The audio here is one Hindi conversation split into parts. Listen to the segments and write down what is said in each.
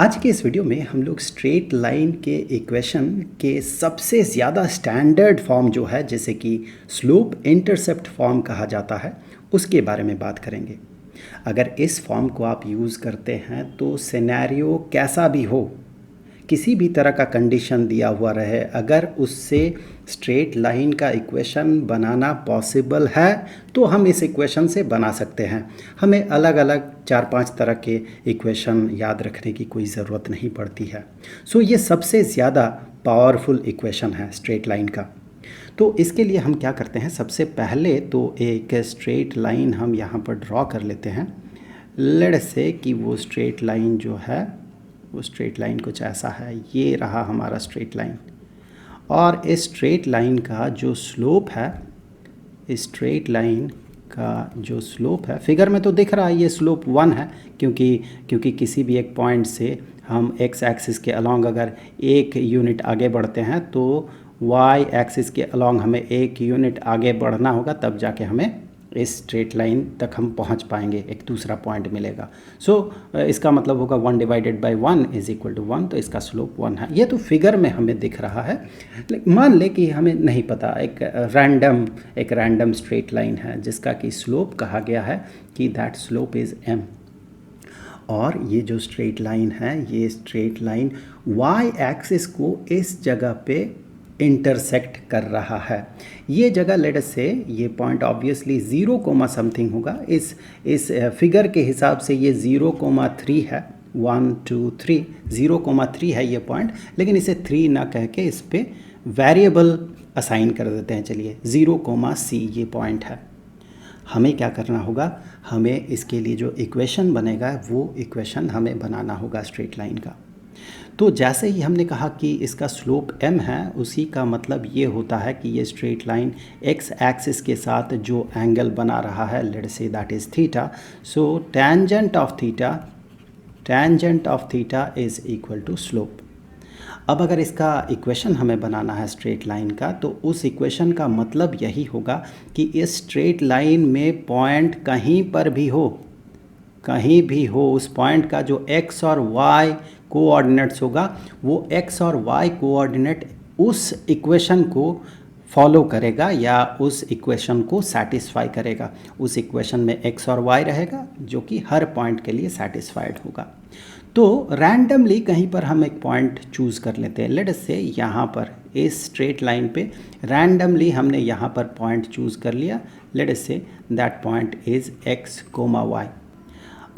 आज के इस वीडियो में हम लोग स्ट्रेट लाइन के इक्वेशन के सबसे ज़्यादा स्टैंडर्ड फॉर्म जो है जिसे कि स्लोप इंटरसेप्ट फॉर्म कहा जाता है उसके बारे में बात करेंगे। अगर इस फॉर्म को आप यूज़ करते हैं तो सिनेरियो कैसा भी हो, किसी भी तरह का कंडीशन दिया हुआ रहे, अगर उससे स्ट्रेट लाइन का इक्वेशन बनाना पॉसिबल है तो हम इस इक्वेशन से बना सकते हैं। हमें अलग अलग 4-5 तरह के इक्वेशन याद रखने की कोई ज़रूरत नहीं पड़ती है। सो ये सबसे ज़्यादा पावरफुल इक्वेशन है स्ट्रेट लाइन का। तो इसके लिए हम क्या करते हैं, सबसे पहले तो एक स्ट्रेट लाइन हम यहाँ पर ड्रॉ कर लेते हैं। लेट्स से कि वो स्ट्रेट लाइन जो है वो स्ट्रेट लाइन कुछ ऐसा है, ये रहा हमारा स्ट्रेट लाइन। और इस स्ट्रेट लाइन का जो स्लोप है, इस स्ट्रेट लाइन का जो स्लोप है, फिगर में तो दिख रहा है ये स्लोप 1 है, क्योंकि किसी भी एक पॉइंट से हम एक्स एक्सिस के अलोंग अगर 1 यूनिट आगे बढ़ते हैं तो वाई एक्सिस के अलोंग हमें 1 यूनिट आगे बढ़ना होगा, तब जाके हमें इस स्ट्रेट लाइन तक हम पहुंच पाएंगे, एक दूसरा पॉइंट मिलेगा। सो इसका मतलब होगा 1 divided by 1 is equal to 1, तो इसका स्लोप 1 है। ये तो फिगर में हमें दिख रहा है, मान ले कि हमें नहीं पता, एक रैंडम स्ट्रेट लाइन है जिसका कि स्लोप कहा गया है कि दैट स्लोप इज़ m। और ये जो स्ट्रेट लाइन है, ये स्ट्रेट लाइन y एक्सिस को इस जगह पे इंटरसेक्ट कर रहा है। ये जगह लेट अस से ये पॉइंट ऑब्वियसली 0, समथिंग होगा। इस फिगर के हिसाब से ये 0,3 है, 1 2 3 0,3 है ये पॉइंट, लेकिन इसे 3 ना कह के इस पे वेरिएबल असाइन कर देते हैं। चलिए 0,c ये पॉइंट है। हमें क्या करना होगा, हमें इसके लिए जो इक्वेशन बनेगा वो इक्वेशन हमें बनाना होगा स्ट्रेट लाइन का। तो जैसे ही हमने कहा कि इसका स्लोप m है, उसी का मतलब ये होता है कि ये स्ट्रेट लाइन x एक्सिस के साथ जो एंगल बना रहा है, let's say that is theta. So tangent of theta is equal to slope. अब अगर इसका इक्वेशन हमें बनाना है स्ट्रेट लाइन का, तो उस इक्वेशन का मतलब यही होगा कि इस स्ट्रेट लाइन में पॉइंट कहीं भी हो, उस पॉइंट का जो x और y कोऑर्डिनेट्स होगा, वो x और y कोऑर्डिनेट उस इक्वेशन को फॉलो करेगा या उस इक्वेशन को सेटिस्फाई करेगा। उस इक्वेशन में x और y रहेगा जो कि हर पॉइंट के लिए सेटिस्फाइड होगा। तो रैंडमली कहीं पर हम एक पॉइंट चूज़ कर लेते हैं। लेट्स से यहाँ पर इस स्ट्रेट लाइन पे रैंडमली हमने यहाँ पर पॉइंट चूज़ कर लिया। Let's say that point is x, y।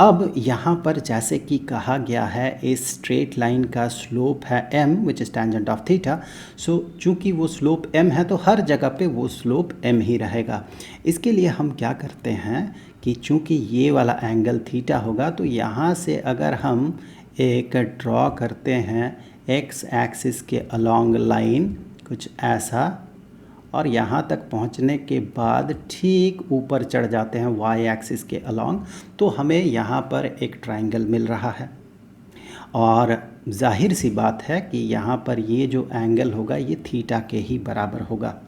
अब यहाँ पर जैसे कि कहा गया है इस स्ट्रेट लाइन का स्लोप है m which is tangent of theta. So चूँकि वो स्लोप m है तो हर जगह पे वो स्लोप m ही रहेगा। इसके लिए हम क्या करते हैं कि चूँकि ये वाला एंगल थीटा होगा, तो यहाँ से अगर हम एक ड्रॉ करते हैं x एक्सिस के अलोंग लाइन कुछ ऐसा, और यहाँ तक पहुँचने के बाद ठीक ऊपर चढ़ जाते हैं y एक्सिस के अलोंग, तो हमें यहाँ पर एक ट्रायंगल मिल रहा है। और जाहिर सी बात है कि यहाँ पर ये जो एंगल होगा ये थीटा के ही बराबर होगा।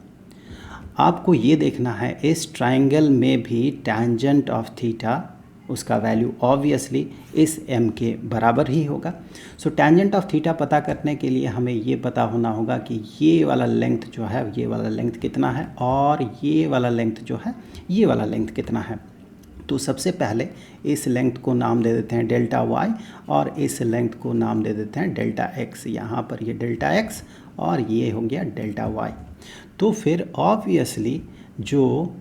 आपको ये देखना है इस ट्रायंगल में भी टेंजेंट ऑफ थीटा, उसका वैल्यू ऑब्वियसली इस m के बराबर ही होगा। सो टेंजेंट ऑफ थीटा पता करने के लिए हमें ये पता होना होगा कि ये वाला लेंथ जो है, ये वाला लेंथ कितना है, और ये वाला लेंथ जो है, ये वाला लेंथ कितना है। तो सबसे पहले इस लेंथ को नाम दे देते हैं डेल्टा y, और इस लेंथ को नाम दे देते हैं डेल्टा x। यहाँ पर ये डेल्टा x और ये हो गया डेल्टा y। तो फिर ऑब्वियसली जो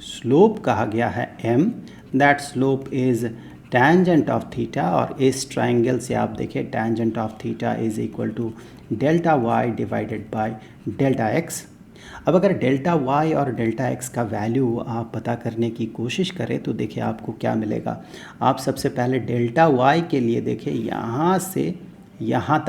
स्लोप कहा गया है m, that slope is tangent of theta, और इस ट्रायंगल से आप देखिए tangent of theta is equal to delta y divided by delta x। अब अगर डेल्टा y और डेल्टा x का वैल्यू आप पता करने की कोशिश करें तो देखिए आपको क्या मिलेगा। आप सबसे पहले डेल्टा y के लिए देखिए, यहाँ से यहाँ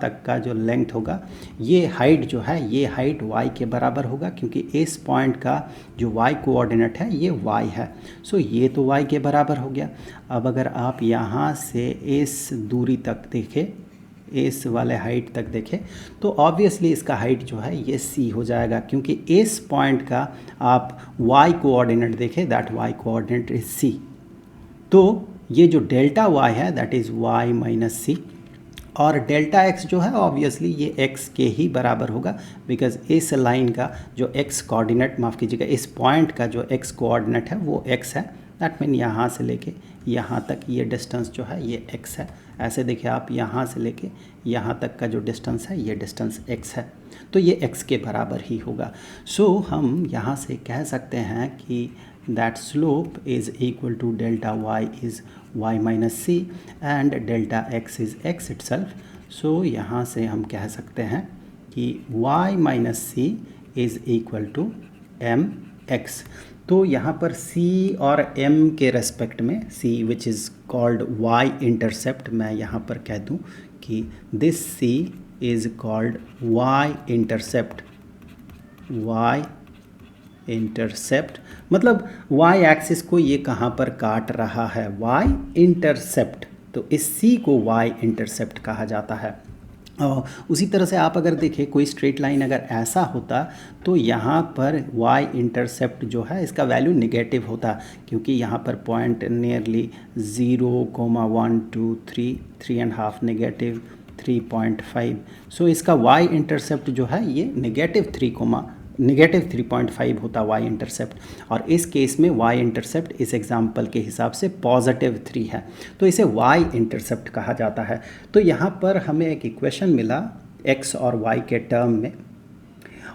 तक का जो लेंथ होगा, ये हाइट जो है, ये हाइट y के बराबर होगा, क्योंकि इस पॉइंट का जो y कोऑर्डिनेट है ये y है। सो ये तो y के बराबर हो गया। अब अगर आप यहाँ से इस दूरी तक देखें, इस वाले हाइट तक देखें, तो ऑब्वियसली इसका हाइट जो है ये c हो जाएगा, क्योंकि इस पॉइंट का आप y कोऑर्डिनेट देखें, that y coordinate is c। तो ये जो डेल्टा y है दैट इज़ y माइनस सी, और डेल्टा x जो है ऑब्वियसली ये x के ही बराबर होगा, बिकॉज इस लाइन का जो x कोऑर्डिनेट, माफ़ कीजिएगा, इस पॉइंट का जो x कोऑर्डिनेट है वो x है। दैट मीन यहाँ से लेके यहाँ तक ये डिस्टेंस जो है ये x है। ऐसे देखिए आप, यहाँ से लेके यहाँ तक का जो डिस्टेंस है ये डिस्टेंस x है, तो ये x के बराबर ही होगा। सो हम यहाँ से कह सकते हैं कि that slope is equal to delta y is y minus c and delta x is x itself. So यहाँ से हम कह सकते हैं कि y minus c is equal to mx। तो यहाँ पर c और m के रेस्पेक्ट में, c which is called y intercept, मैं यहाँ पर कह दूँ कि this c is called y intercept। y intercept मतलब y एक्सिस को ये कहाँ पर काट रहा है, y इंटरसेप्ट, तो इस c को y इंटरसेप्ट कहा जाता है। और उसी तरह से आप अगर देखें कोई स्ट्रेट लाइन अगर ऐसा होता तो यहाँ पर y इंटरसेप्ट जो है इसका वैल्यू निगेटिव होता, क्योंकि यहाँ पर पॉइंट नियरली 0,1 2 3 3.5 नेगेटिव 3.5, सो इसका y इंटरसेप्ट जो है ये नेगेटिव 3.5 होता y इंटरसेप्ट, और इस केस में y इंटरसेप्ट इस एग्जाम्पल के हिसाब से पॉजिटिव 3 है, तो इसे y इंटरसेप्ट कहा जाता है। तो यहाँ पर हमें एक इक्वेशन मिला x और y के टर्म में,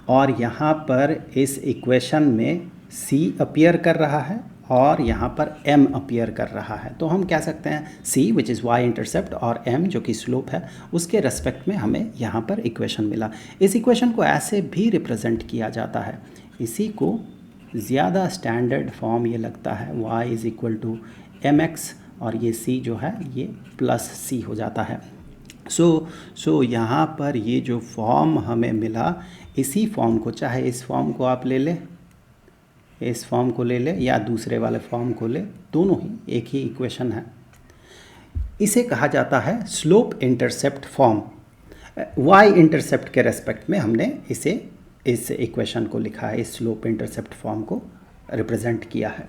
और यहाँ पर इस इक्वेशन में c अपीयर कर रहा है और यहाँ पर m अपीयर कर रहा है। तो हम कह सकते हैं c which is y intercept और m जो कि स्लोप है उसके रेस्पेक्ट में हमें यहाँ पर इक्वेशन मिला। इस इक्वेशन को ऐसे भी रिप्रेजेंट किया जाता है, इसी को ज़्यादा स्टैंडर्ड फॉर्म ये लगता है y is equal to mx, और ये c जो है ये प्लस c हो जाता है। सो यहाँ पर ये जो फॉर्म हमें मिला, इसी फॉर्म को, चाहे इस फॉर्म को आप ले लें, इस फॉर्म को ले ले या दूसरे वाले फॉर्म को ले, दोनों ही एक ही इक्वेशन है। इसे कहा जाता है slope intercept form. y intercept के रेस्पेक्ट में हमने इस इक्वेशन को लिखा है, इस स्लोप इंटरसेप्ट फॉर्म को रिप्रेजेंट किया है।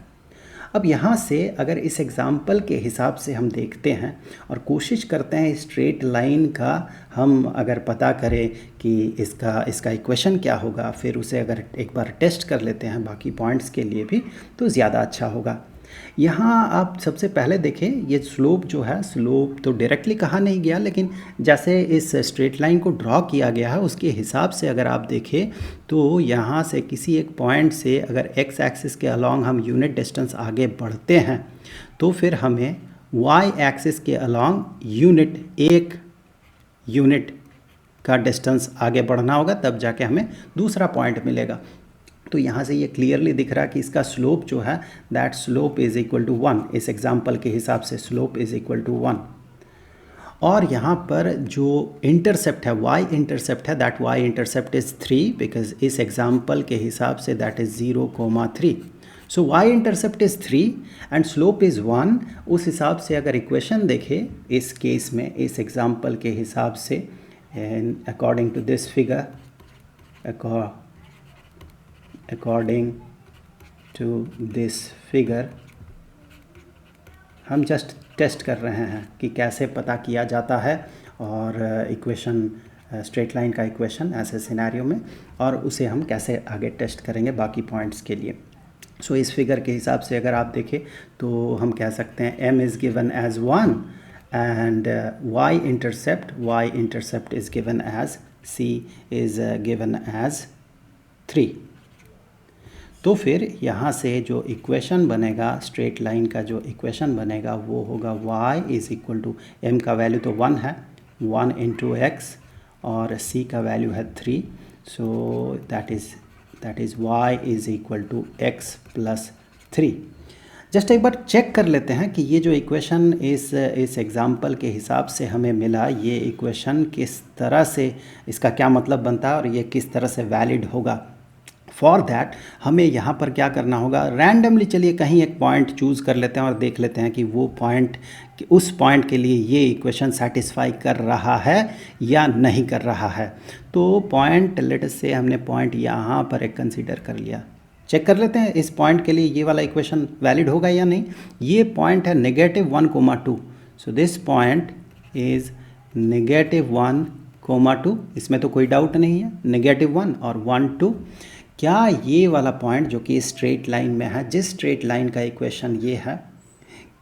अब यहाँ से अगर इस एग्ज़ाम्पल के हिसाब से हम देखते हैं और कोशिश करते हैं स्ट्रेट लाइन का हम अगर पता करें कि इसका इक्वेशन क्या होगा, फिर उसे अगर एक बार टेस्ट कर लेते हैं बाकी पॉइंट्स के लिए भी, तो ज़्यादा अच्छा होगा। यहाँ आप सबसे पहले देखें, ये स्लोप जो है, स्लोप तो डायरेक्टली कहा नहीं गया, लेकिन जैसे इस स्ट्रेट लाइन को ड्रॉ किया गया है उसके हिसाब से अगर आप देखें तो यहाँ से किसी एक पॉइंट से अगर x एक्सिस के अलॉन्ग हम यूनिट डिस्टेंस आगे बढ़ते हैं तो फिर हमें y एक्सिस के अलॉन्ग एक यूनिट का डिस्टेंस आगे बढ़ना होगा, तब जाके हमें दूसरा पॉइंट मिलेगा। तो यहाँ से ये क्लियरली दिख रहा है कि इसका स्लोप जो है that slope is equal to 1, इस एग्जाम्पल के हिसाब से स्लोप इज़ इक्वल टू 1। और यहाँ पर जो इंटरसेप्ट है, y इंटरसेप्ट है, that y intercept is 3, because इस एग्जाम्पल के हिसाब से that is 0,3। So y intercept is 3 and slope is 1। उस हिसाब से अगर इक्वेशन देखें इस केस में, इस एग्जाम्पल के हिसाब से, and according to this figure, according to this figure, हम जस्ट टेस्ट कर रहे हैं कि कैसे पता किया जाता है और इक्वेशन, स्ट्रेट लाइन का इक्वेशन ऐसे सिनेरियो में, और उसे हम कैसे आगे टेस्ट करेंगे बाकी पॉइंट्स के लिए। सो इस फिगर के हिसाब से अगर आप देखें तो हम कह सकते हैं m is given as 1 and y intercept is given as c is given as 3। तो फिर यहाँ से जो इक्वेशन बनेगा, स्ट्रेट लाइन का जो इक्वेशन बनेगा वो होगा y is equal to, m का वैल्यू तो 1 है, 1 इंटू x, और c का वैल्यू है 3, so that is y is equal to x plus 3। Just एक बार चेक कर लेते हैं कि ये जो इक्वेशन इस एग्ज़ाम्पल के हिसाब से हमें मिला, ये इक्वेशन किस तरह से, इसका क्या मतलब बनता है और ये किस तरह से वैलिड होगा। फॉर दैट हमें यहाँ पर क्या करना होगा, रैंडमली चलिए कहीं एक पॉइंट चूज़ कर लेते हैं और देख लेते हैं कि वो पॉइंट, उस पॉइंट के लिए ये इक्वेशन सेटिस्फाई कर रहा है या नहीं कर रहा है। तो पॉइंट, लेट अस से हमने पॉइंट यहाँ पर एक कंसीडर कर लिया, चेक कर लेते हैं इस पॉइंट के लिए ये वाला इक्वेशन वैलिड होगा या नहीं। ये पॉइंट है -1, 2, सो दिस पॉइंट इज -1, 2, इसमें तो कोई डाउट नहीं है, -1 और 1, 2। क्या ये वाला पॉइंट जो कि स्ट्रेट लाइन में है, जिस स्ट्रेट लाइन का इक्वेशन ये है,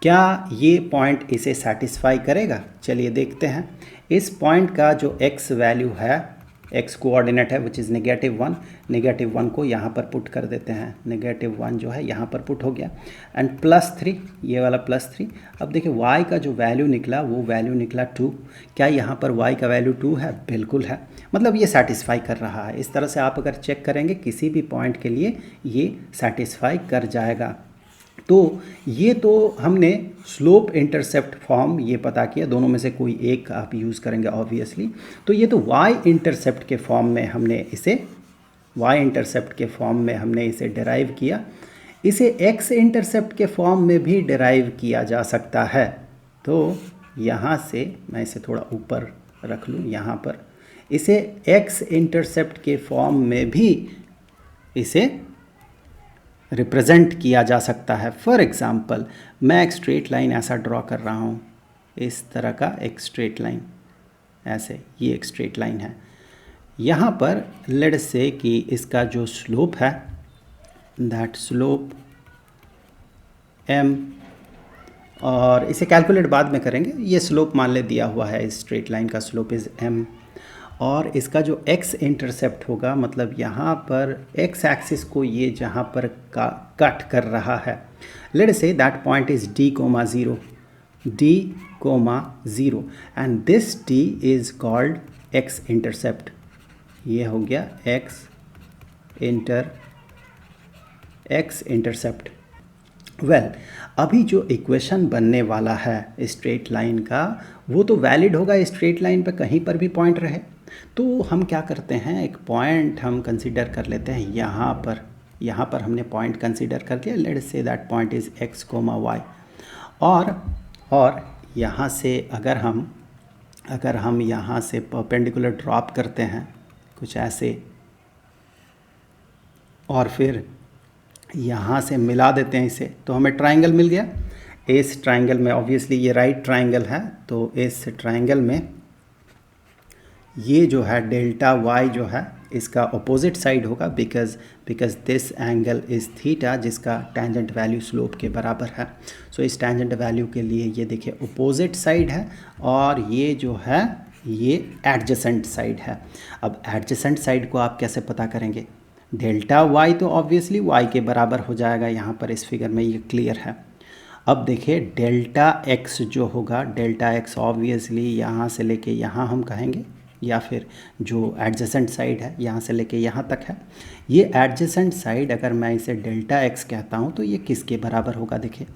क्या ये पॉइंट इसे सेटिस्फाई करेगा? चलिए देखते हैं। इस पॉइंट का जो x वैल्यू है, x कोऑर्डिनेट है विच इज़ -1 को यहाँ पर पुट कर देते हैं। -1 जो है यहाँ पर पुट हो गया एंड +3, ये वाला +3। अब देखिए y का जो वैल्यू निकला वो वैल्यू निकला 2। क्या यहाँ पर y का वैल्यू 2 है? बिल्कुल है, मतलब ये सेटिस्फाई कर रहा है। इस तरह से आप अगर चेक करेंगे किसी भी पॉइंट के लिए ये सेटिस्फाई कर जाएगा। तो ये तो हमने स्लोप इंटरसेप्ट फॉर्म ये पता किया, दोनों में से कोई एक आप यूज़ करेंगे ऑब्वियसली। तो ये तो y इंटरसेप्ट के फॉर्म में हमने इसे डिराइव किया। इसे x इंटरसेप्ट के फॉर्म में भी डिराइव किया जा सकता है। तो यहाँ से मैं इसे थोड़ा ऊपर रख लूँ, यहाँ पर इसे x इंटरसेप्ट के फॉर्म में भी इसे रिप्रेजेंट किया जा सकता है। फॉर एग्ज़ाम्पल मैं एक स्ट्रेट लाइन ऐसा ड्रॉ कर रहा हूँ, इस तरह का एक स्ट्रेट लाइन, ऐसे ये एक स्ट्रेट लाइन है। यहाँ पर लेट्स से कि इसका जो स्लोप है दैट स्लोप m, और इसे कैलकुलेट बाद में करेंगे। ये स्लोप मान ले दिया हुआ है, इस स्ट्रेट लाइन का स्लोप इज़ m, और इसका जो x इंटरसेप्ट होगा, मतलब यहाँ पर x एक्सिस को ये जहाँ पर कट कर रहा है, let's say that point is d,0 and this d is called x intercept. ये हो गया x इंटरसेप्ट। वेल, अभी जो इक्वेशन बनने वाला है स्ट्रेट लाइन का वो तो वैलिड होगा स्ट्रेट लाइन पे कहीं पर भी पॉइंट रहे। तो हम क्या करते हैं, एक पॉइंट हम कंसीडर कर लेते हैं यहाँ पर हमने पॉइंट कंसीडर कर लिया। Let's say that point is x, y, और यहाँ से अगर हम यहाँ से परपेंडिकुलर ड्रॉप करते हैं कुछ ऐसे, और फिर यहाँ से मिला देते हैं इसे, तो हमें ट्राइंगल मिल गया। इस ट्राइंगल में ऑब्वियसली ये राइट ट्राइंगल है, तो इस ट्राइंगल में ये जो है डेल्टा y जो है इसका अपोजिट साइड होगा, because this angle is theta, जिसका टेंजेंट वैल्यू स्लोप के बराबर है। सो इस टेंजेंट वैल्यू के लिए ये देखिए अपोजिट साइड है, और ये जो है ये एडजेसेंट साइड है। अब एडजेसेंट साइड को आप कैसे पता करेंगे? डेल्टा y तो ऑब्वियसली y के बराबर हो जाएगा, यहाँ पर इस फिगर में ये क्लियर है। अब देखिए डेल्टा x जो होगा, डेल्टा x ऑब्वियसली यहाँ से लेके यहाँ हम कहेंगे, या फिर जो एडजेसेंट साइड है यहाँ से लेके यहाँ तक है। ये एडजेसेंट साइड अगर मैं इसे डेल्टा x कहता हूँ तो ये किसके बराबर होगा? देखिए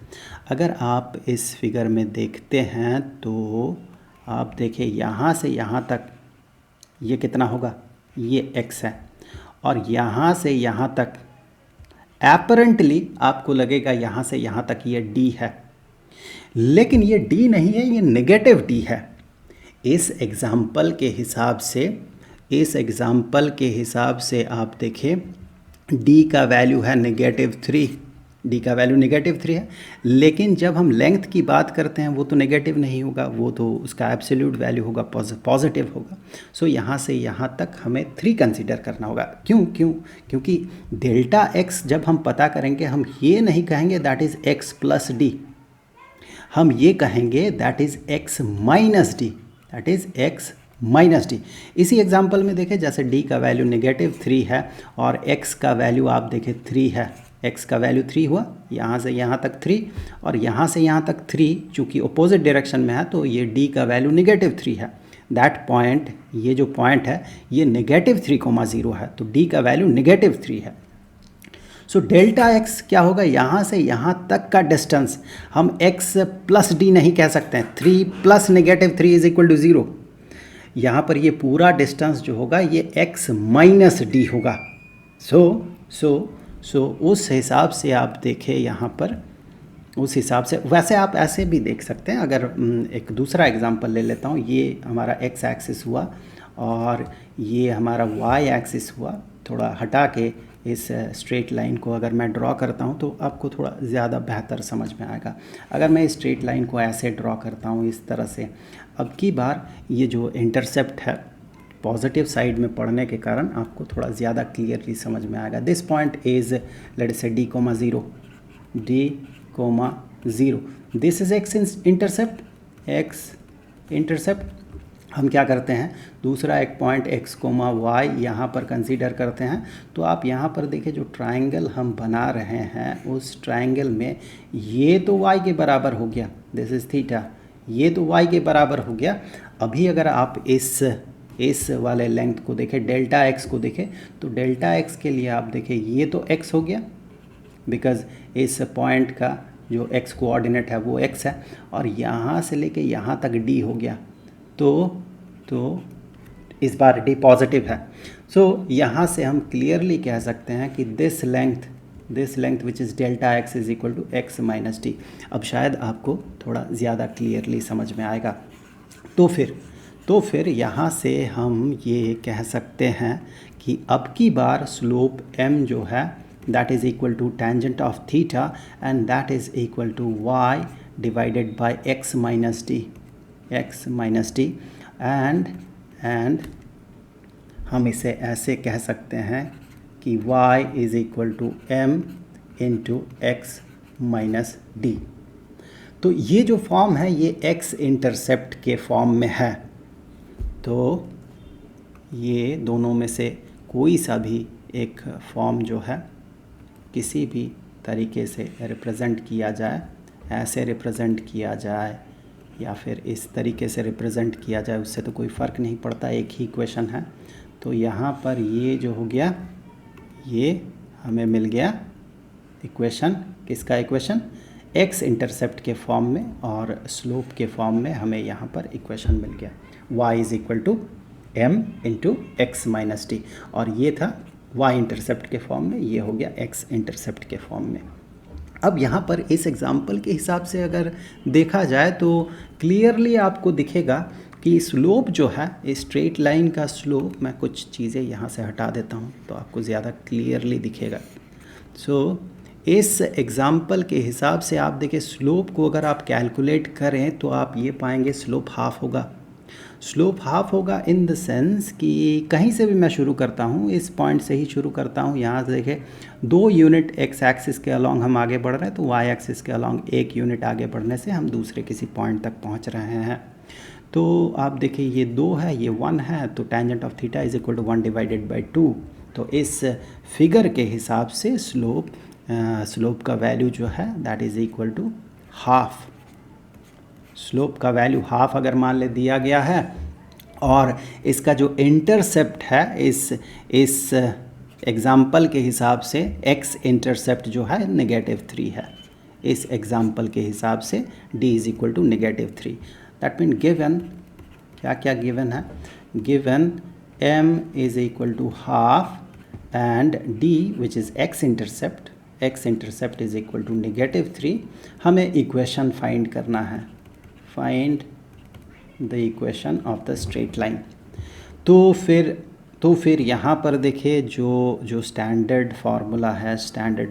अगर आप इस फिगर में देखते हैं तो आप देखिए यहाँ से यहाँ तक ये कितना होगा? ये x है, और यहाँ से यहाँ तक एपरेंटली आपको लगेगा यहाँ से यहाँ तक ये d है, लेकिन ये d नहीं है, ये नेगेटिव d है। इस एग्ज़ाम्पल के हिसाब से आप देखें d का वैल्यू है -3, d का वैल्यू -3 है, लेकिन जब हम लेंथ की बात करते हैं वो तो नेगेटिव नहीं होगा, वो तो उसका एब्सोल्यूट वैल्यू होगा, पॉजिटिव होगा। सो यहाँ से यहाँ तक हमें 3 कंसीडर करना होगा। क्योंकि डेल्टा x जब हम पता करेंगे, हम ये नहीं कहेंगे that is x plus d, हम ये कहेंगे that is x minus d, that is x minus D. इसी एग्जाम्पल में देखें, जैसे d का वैल्यू -3 है और x का वैल्यू आप देखें 3 है, x का वैल्यू 3 हुआ, यहाँ से यहाँ तक 3 और यहाँ से यहाँ तक 3, चूँकि अपोजिट डायरेक्शन में है तो ये d का वैल्यू -3 है। दैट पॉइंट, ये जो पॉइंट है ये -3,0 है, तो d का वैल्यू -3 है। सो डेल्टा x क्या होगा? यहाँ से यहाँ तक का डिस्टेंस हम x प्लस d नहीं कह सकते हैं, 3 प्लस -3 इज इक्वल टू 0। यहाँ पर ये पूरा डिस्टेंस जो होगा ये x माइनस d होगा। सो उस हिसाब से आप देखें यहाँ पर, उस हिसाब से, वैसे आप ऐसे भी देख सकते हैं। अगर एक दूसरा एग्जांपल ले लेता हूँ, ये हमारा x एक्सिस हुआ और ये हमारा y एक्सिस हुआ, थोड़ा हटा के इस स्ट्रेट लाइन को अगर मैं ड्रॉ करता हूँ तो आपको थोड़ा ज़्यादा बेहतर समझ में आएगा। अगर मैं स्ट्रेट लाइन को ऐसे ड्रॉ करता हूँ इस तरह से, अब की बार ये जो इंटरसेप्ट है पॉजिटिव साइड में पढ़ने के कारण आपको थोड़ा ज़्यादा क्लियरली समझ में आएगा। दिस पॉइंट इज़ लेट से d, 0, d, 0, this is x intercept, x intercept. हम क्या करते हैं, दूसरा एक पॉइंट x, y यहाँ पर कंसीडर करते हैं। तो आप यहाँ पर देखिए जो ट्रायंगल हम बना रहे हैं उस ट्रायंगल में ये तो y के बराबर हो गया, दिस इज थीटा, ये तो y के बराबर हो गया। अभी अगर आप इस वाले लेंथ को देखें, डेल्टा x को देखें, तो डेल्टा x के लिए आप देखें ये तो x हो गया, बिकॉज़ इस पॉइंट का जो x कोऑर्डिनेट है वो x है, और यहाँ से लेके यहाँ तक d हो गया, तो इस बार d पॉजिटिव है। सो यहाँ से हम क्लियरली कह सकते हैं कि this length which is delta x is equal to x minus d. अब शायद आपको थोड़ा ज़्यादा क्लियरली समझ में आएगा। तो फिर यहाँ से हम ये कह सकते हैं कि अब की बार स्लोप m जो है that is equal to tangent of theta and that is equal to y divided by x minus d and हम इसे ऐसे कह सकते हैं कि y is equal to m into x minus d। तो ये जो फॉर्म है ये x इंटरसेप्ट के फॉर्म में है। तो ये दोनों में से कोई सा भी एक फॉर्म जो है किसी भी तरीके से रिप्रेजेंट किया जाए, ऐसे रिप्रेजेंट किया जाए या फिर इस तरीके से रिप्रेजेंट किया जाए, उससे तो कोई फ़र्क नहीं पड़ता, एक ही इक्वेशन है। तो यहाँ पर ये जो हो गया, ये हमें मिल गया इक्वेशन, किसका इक्वेशन, x इंटरसेप्ट के फॉर्म में, और स्लोप के फॉर्म में हमें यहाँ पर इक्वेशन मिल गया y is equal to m into x minus d, और ये था y इंटरसेप्ट के फॉर्म में, ये हो गया x इंटरसेप्ट के फॉर्म में। अब यहाँ पर इस एग्जाम्पल के हिसाब से अगर देखा जाए तो क्लियरली आपको दिखेगा कि स्लोप जो है, स्ट्रेट लाइन का स्लोप, मैं कुछ चीज़ें यहाँ से हटा देता हूँ तो आपको ज़्यादा क्लियरली दिखेगा। सो इस एग्ज़ाम्पल के हिसाब से आप देखिए स्लोप को अगर आप कैलकुलेट करें तो आप ये पाएंगे स्लोप हाफ होगा। स्लोप हाफ होगा इन द सेंस कि कहीं से भी मैं शुरू करता हूँ, इस पॉइंट से ही शुरू करता हूँ, यहाँ से देखें 2 यूनिट x एक्सिस के अलॉन्ग हम आगे बढ़ रहे हैं, तो y एक्सिस के अलॉन्ग 1 यूनिट आगे बढ़ने से हम दूसरे किसी पॉइंट तक पहुँच रहे हैं। तो आप देखिए ये 2 है, ये 1 है, तो tangent of theta is equal to 1 divided by 2। तो इस फिगर के हिसाब से स्लोप का वैल्यू जो है that is equal to half. Slope का वैल्यू हाफ अगर मान ले दिया गया है, और इसका जो इंटरसेप्ट है इस एग्ज़ाम्पल के हिसाब से x इंटरसेप्ट जो है -3 है। इस एग्ज़ाम्पल के हिसाब से d is equal to -3। That mean given क्या गिवन है, given m is equal to half and d which is x intercept is equal to -3। हमें इक्वेशन फाइंड करना है, find the equation of the straight line. तो फिर यहाँ पर देखिए जो स्टैंडर्ड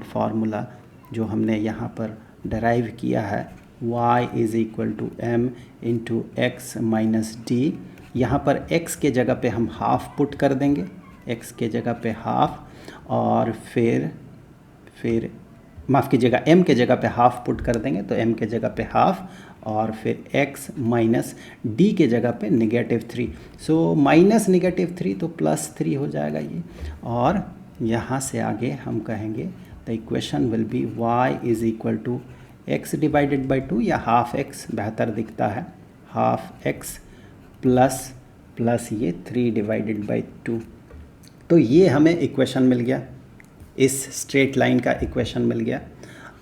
फार्मूला जो हमने यहाँ पर डराइव किया है, y is equal to m into x minus d. यहाँ पर x के जगह पे हम हाफ पुट कर देंगे, x के जगह पे हाफ, और फिर माफ़ कीजिएगा m के जगह पे हाफ पुट कर देंगे, तो m के जगह पे हाफ, और फिर x माइनस d के जगह पे -3। सो माइनस -3 तो +3 हो जाएगा ये, और यहाँ से आगे हम कहेंगे the equation will be y is equal to x divided by 2, या हाफ x बेहतर दिखता है, हाफ x प्लस ये 3 डिवाइडेड बाई 2। तो ये हमें इक्वेशन मिल गया, इस स्ट्रेट लाइन का इक्वेशन मिल गया।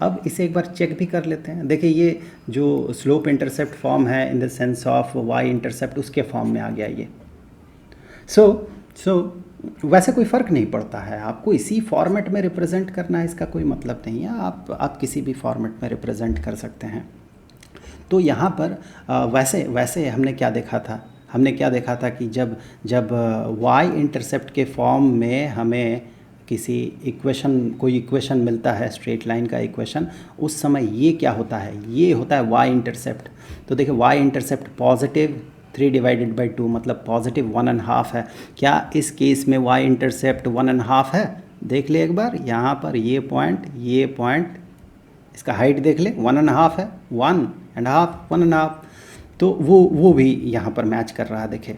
अब इसे एक बार चेक भी कर लेते हैं। देखिए ये जो स्लोप इंटरसेप्ट फॉर्म है in the sense of y intercept, उसके फॉर्म में आ गया ये। सो वैसे कोई फ़र्क नहीं पड़ता है, आपको इसी फॉर्मेट में रिप्रेजेंट करना है, इसका कोई मतलब नहीं है, आप किसी भी फॉर्मेट में रिप्रेजेंट कर सकते हैं। तो यहाँ पर वैसे हमने क्या देखा था कि जब y इंटरसेप्ट के फॉर्म में हमें किसी इक्वेशन, कोई इक्वेशन मिलता है स्ट्रेट लाइन का इक्वेशन, उस समय ये क्या होता है, ये होता है वाई इंटरसेप्ट। तो देखिए वाई इंटरसेप्ट पॉजिटिव 3/2 मतलब पॉजिटिव 1.5 है। क्या इस केस में वाई इंटरसेप्ट 1.5 है? देख ले एक बार, यहाँ पर ये पॉइंट इसका हाइट देख ले, 1.5 है, 1.5 तो वो भी यहाँ पर मैच कर रहा है। देखे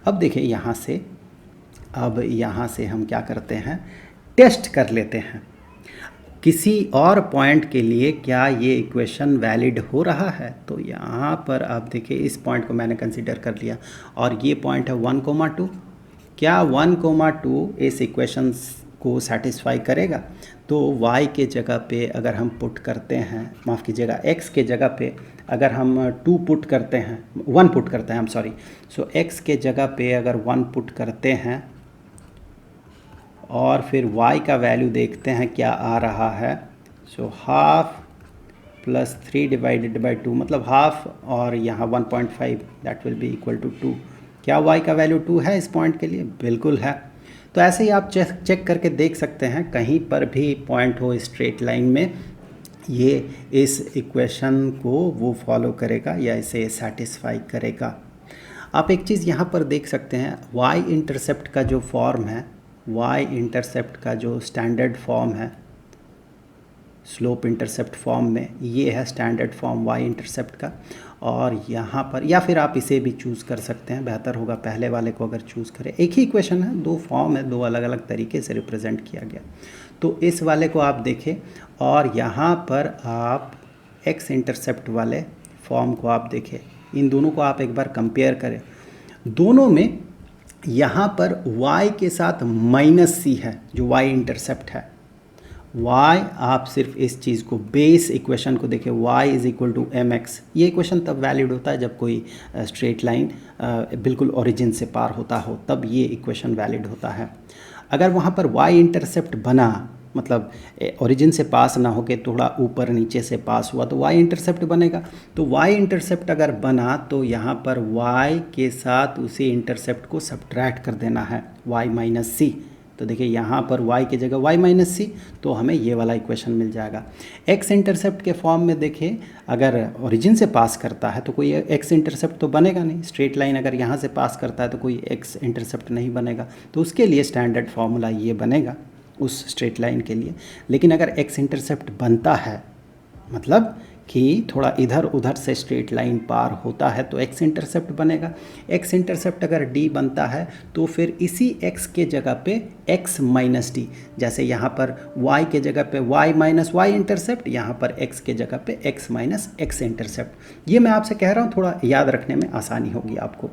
अब देखें यहाँ से हम क्या करते हैं, टेस्ट कर लेते हैं किसी और पॉइंट के लिए क्या ये इक्वेशन वैलिड हो रहा है। तो यहाँ पर आप देखिए इस पॉइंट को मैंने कंसीडर कर लिया और ये पॉइंट है 1,2। क्या 1,2 इस इक्वेशन को सेटिस्फाई करेगा? तो y के जगह पे अगर हम पुट करते हैं, माफ़ कीजिएगा x के जगह पे अगर हम 2 पुट करते हैं, 1 पुट करते हैं, सो x के जगह पे अगर 1 पुट करते हैं और फिर y का वैल्यू देखते हैं क्या आ रहा है। सो हाफ प्लस 3/2 मतलब हाफ और यहाँ 1.5 that will be equal to 2। क्या y का वैल्यू 2 है इस पॉइंट के लिए? बिल्कुल है। तो ऐसे ही आप चेक करके देख सकते हैं, कहीं पर भी पॉइंट हो स्ट्रेट लाइन में ये इस इक्वेशन को वो फॉलो करेगा या इसे सेटिस्फाई करेगा। आप एक चीज़ यहाँ पर देख सकते हैं, y इंटरसेप्ट का जो फॉर्म है, y इंटरसेप्ट का जो स्टैंडर्ड फॉर्म है स्लोप इंटरसेप्ट फॉर्म में, ये है स्टैंडर्ड फॉर्म y इंटरसेप्ट का। और यहाँ पर या फिर आप इसे भी चूज़ कर सकते हैं, बेहतर होगा पहले वाले को अगर चूज़ करें। एक ही इक्वेशन है, 2 फॉर्म है, 2 अलग अलग तरीके से रिप्रेजेंट किया गया। तो इस वाले को आप देखें और यहाँ पर आप x इंटरसेप्ट वाले फॉर्म को आप देखें, इन दोनों को आप एक बार कंपेयर करें। दोनों में यहाँ पर y के साथ -c है जो y इंटरसेप्ट है। y आप सिर्फ इस चीज़ को, बेस इक्वेशन को देखें, y = mx। ये इक्वेशन तब वैलिड होता है जब कोई स्ट्रेट लाइन बिल्कुल ओरिजिन से पार होता हो, तब ये इक्वेशन वैलिड होता है। अगर वहाँ पर y इंटरसेप्ट बना, मतलब ओरिजिन से पास ना होके थोड़ा ऊपर नीचे से पास हुआ, तो y इंटरसेप्ट बनेगा। तो y इंटरसेप्ट अगर बना तो यहाँ पर y के साथ उसी इंटरसेप्ट को सब्ट्रैक्ट कर देना है, y - c। तो देखिए यहाँ पर y की जगह y - c, तो हमें ये वाला इक्वेशन मिल जाएगा। x इंटरसेप्ट के फॉर्म में देखिए, अगर ओरिजिन से पास करता है तो कोई x इंटरसेप्ट तो बनेगा नहीं। स्ट्रेट लाइन अगर यहाँ से पास करता है तो कोई x इंटरसेप्ट नहीं बनेगा। तो उसके लिए स्टैंडर्ड फार्मूला ये बनेगा उस स्ट्रेट लाइन के लिए। लेकिन अगर x इंटरसेप्ट बनता है, मतलब कि थोड़ा इधर उधर से स्ट्रेट लाइन पार होता है, तो x इंटरसेप्ट बनेगा। x इंटरसेप्ट अगर d बनता है तो फिर इसी x के जगह पे x - d, जैसे यहाँ पर y के जगह पे y - y इंटरसेप्ट, यहाँ पर x के जगह पे x - x इंटरसेप्ट। ये मैं आपसे कह रहा हूँ, थोड़ा याद रखने में आसानी होगी आपको।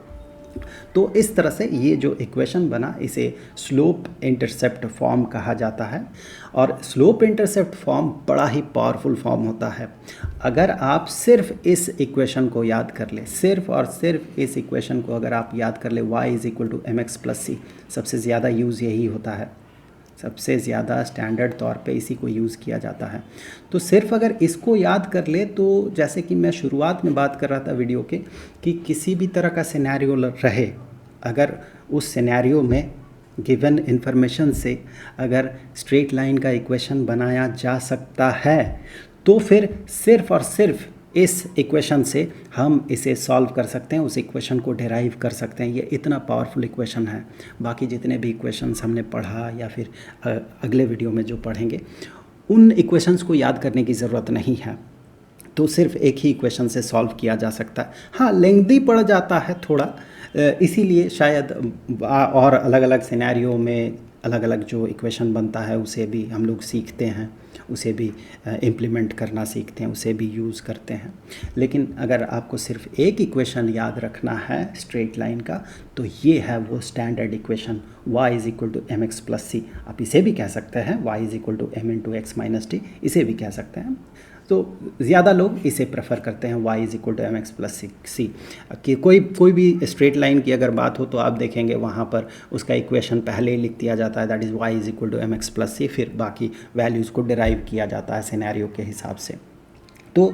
तो इस तरह से ये जो इक्वेशन बना, इसे स्लोप इंटरसेप्ट फॉर्म कहा जाता है। और स्लोप इंटरसेप्ट फॉर्म बड़ा ही पावरफुल फॉर्म होता है। अगर आप सिर्फ इस इक्वेशन को याद कर ले, सिर्फ और सिर्फ इस इक्वेशन को अगर आप याद कर ले, y = mx + c, सबसे ज़्यादा यूज़ यही होता है, सबसे ज़्यादा स्टैंडर्ड तौर पे इसी को यूज़ किया जाता है। तो सिर्फ अगर इसको याद कर ले, तो जैसे कि मैं शुरुआत में बात कर रहा था वीडियो के, कि किसी भी तरह का सिनेरियो रहे, अगर उस सिनेरियो में गिवन इन्फॉर्मेशन से अगर स्ट्रेट लाइन का इक्वेशन बनाया जा सकता है, तो फिर सिर्फ और सिर्फ इस इक्वेशन से हम इसे सॉल्व कर सकते हैं, उस इक्वेशन को डिराइव कर सकते हैं। ये इतना पावरफुल इक्वेशन है। बाकी जितने भी इक्वेशंस हमने पढ़ा या फिर अगले वीडियो में जो पढ़ेंगे, उन इक्वेशंस को याद करने की ज़रूरत नहीं है। तो सिर्फ एक ही इक्वेशन से सॉल्व किया जा सकता है। हाँ, लेंथी पड़ जाता है थोड़ा, इसीलिए शायद और अलग अलग सिनेरियो में अलग अलग जो इक्वेशन बनता है उसे भी हम लोग सीखते हैं, उसे भी इम्प्लीमेंट करना सीखते हैं, उसे भी यूज़ करते हैं। लेकिन अगर आपको सिर्फ एक इक्वेशन याद रखना है स्ट्रेट लाइन का, तो ये है वो standard equation, y = mx + c। आप इसे भी कह सकते हैं y = m × x - d, इसे भी कह सकते हैं। तो ज़्यादा लोग इसे प्रेफर करते हैं, y = mx + c। कि कोई भी स्ट्रेट लाइन की अगर बात हो तो आप देखेंगे वहाँ पर उसका इक्वेशन पहले ही लिख दिया जाता है, that is y = mx + c, फिर बाकी वैल्यूज़ को डिराइव किया जाता है सिनेरियो के हिसाब से। तो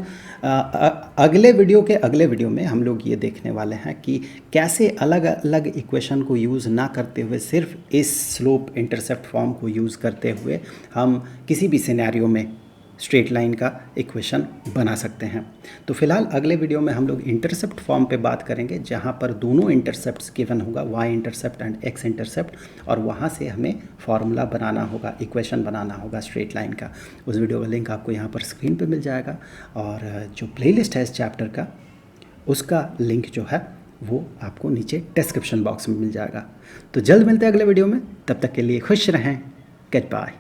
अगले वीडियो में हम लोग ये देखने वाले हैं कि कैसे अलग अलग इक्वेशन को यूज़ ना करते हुए सिर्फ इस स्लोप इंटरसेप्ट फॉर्म को यूज़ करते हुए हम किसी भी सिनेरियो में स्ट्रेट लाइन का इक्वेशन बना सकते हैं। तो फिलहाल अगले वीडियो में हम लोग इंटरसेप्ट फॉर्म पे बात करेंगे, जहाँ पर दोनों इंटरसेप्ट्स गिवन होगा, y intercept and x intercept, और वहाँ से हमें फॉर्मूला बनाना होगा, इक्वेशन बनाना होगा स्ट्रेट लाइन का। उस वीडियो का लिंक आपको यहाँ पर स्क्रीन पे मिल जाएगा, और जो प्लेलिस्ट है इस चैप्टर का उसका लिंक जो है वो आपको नीचे डिस्क्रिप्शन बॉक्स में मिल जाएगा। तो जल्द मिलते हैं अगले वीडियो में, तब तक के लिए खुश रहें। Good bye.